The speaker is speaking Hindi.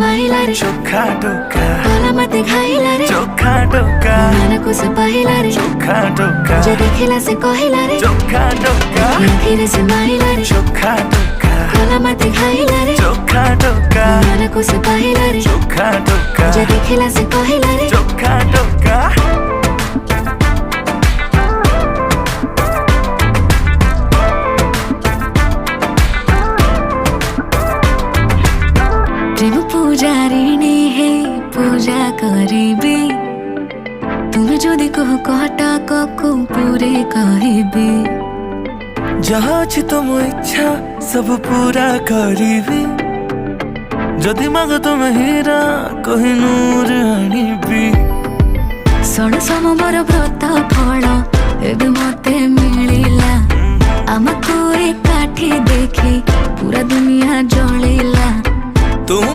माइला रे चोखा टोका भला मते खाइला रे चोखा टोका मन को से पहिला रे चोखा टोका जे देखिला से कहिला रे चोखा टोका आखिर से माइला रे चोखा टोका भला मते खाइला रे चोखा टोका मन को से पहिला रे चोखा टोका जे देखिला से कहिला रे चोखा टोका प्रेम पूजारिणी हे पूजा करिबे तुम जदि कह कहटा को पूरे कहबे जहाँ अछि तुम इच्छा सब पूरा करिबी जदि माग तुम हीरा कोहिनूर आनिबी षण समर व्रत फल एबे मते मिलिला आमको एकाठी देखी पूरा दुनिया जलिला तुम